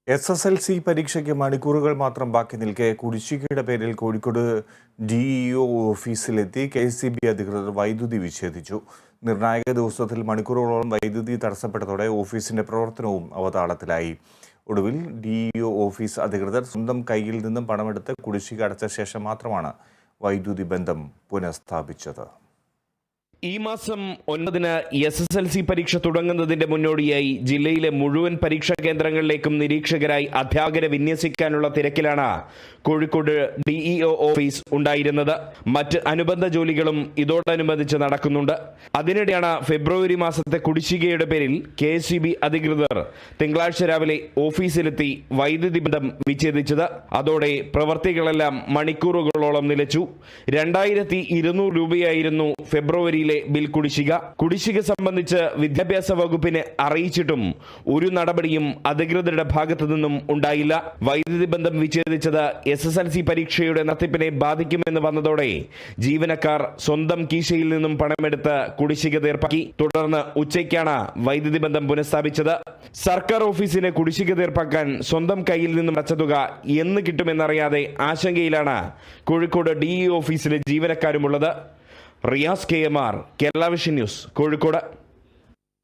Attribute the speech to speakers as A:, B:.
A: SSLC പരീക്ഷയ്ക്ക് മണിക്കൂറുകൾ മാത്രം ബാക്കി നിൽക്കെ കുടിശ്ശികയുടെ പേരിൽ കോഴിക്കോട് DEO ഓഫീസിലെത്തി KSEB അധികൃതർ വൈദ്യുതി വിച്ഛേദിച്ചു. നിർണായക ദിവസത്തിൽ മണിക്കൂറുകളോളം വൈദ്യുതി തടസ്സപ്പെട്ടതോടെ ഓഫീസിന്റെ പ്രവർത്തനവും അവതാളത്തിലായി. ഒടുവിൽ DEO ഓഫീസ് അധികൃതർ സ്വന്തം കൈയിൽ നിന്നും പണമെടുത്ത് കുടിശ്ശിക അടച്ച ശേഷം മാത്രമാണ് വൈദ്യുതി ബന്ധം പുനഃസ്ഥാപിച്ചത്.
B: ഈ മാസം 9-ന് SSLC പരീക്ഷ തുടങ്ങുന്നതിന്റെ മുന്നോടിയായി ജില്ലയിലെ മുഴുവൻ പരീക്ഷാ കേന്ദ്രങ്ങളിലേക്കും നിരീക്ഷകരായി അധ്യാപകരെ വിന്യസിക്കാനുള്ള തിരക്കിലാണ് കോഴിക്കോട് DEO ഓഫീസ് ഉണ്ടായിരുന്നത്. മറ്റ് അനുബന്ധ ജോലികളും ഇതോടനുബന്ധിച്ച് നടക്കുന്നുണ്ട്. അതിനിടെയാണ് ഫെബ്രുവരി മാസത്തെ കുടിശ്ശികയുടെ പേരിൽ KSEB അധികൃതർ തിങ്കളാഴ്ച രാവിലെ ഓഫീസിലെത്തി വൈദ്യുതി ബന്ധം വിച്ഛേദിച്ചത്. അതോടെ പ്രവർത്തികളെല്ലാം മണിക്കൂറുകളോളം നിലച്ചു. 2200 രൂപയായിരുന്നു ഫെബ്രുവരിയിലെ ബിൽ കുടിശ്ശിക സംബന്ധിച്ച് വിദ്യാഭ്യാസ വകുപ്പിനെ അറിയിച്ചിട്ടും ഒരു നടപടിയും അധികൃതരുടെ ഭാഗത്തു നിന്നും ഉണ്ടായില്ല. വൈദ്യുതി ബന്ധം വിച്ഛേദിച്ചത് SSLC പരീക്ഷയുടെ നടത്തിപ്പിനെ ബാധിക്കുമെന്ന് വന്നതോടെ ജീവനക്കാർ സ്വന്തം കീശയിൽ നിന്നും പണമെടുത്ത് കുടിശ്ശിക തീർപ്പാക്കി. തുടർന്ന് ഉച്ചയ്ക്കാണ് വൈദ്യുതി ബന്ധം പുനഃസ്ഥാപിച്ചത്. സർക്കാർ ഓഫീസിനെ കുടിശ്ശിക തീർപ്പാക്കാൻ സ്വന്തം കയ്യിൽ നിന്നും അടച്ച തുക എന്ന് കിട്ടുമെന്നറിയാതെ ആശങ്കയിലാണ് കോഴിക്കോട് DEO ഓഫീസിലെ ജീവനക്കാരുമുള്ളത്. Riyas KMR, Kerala vision news, Kozhikode.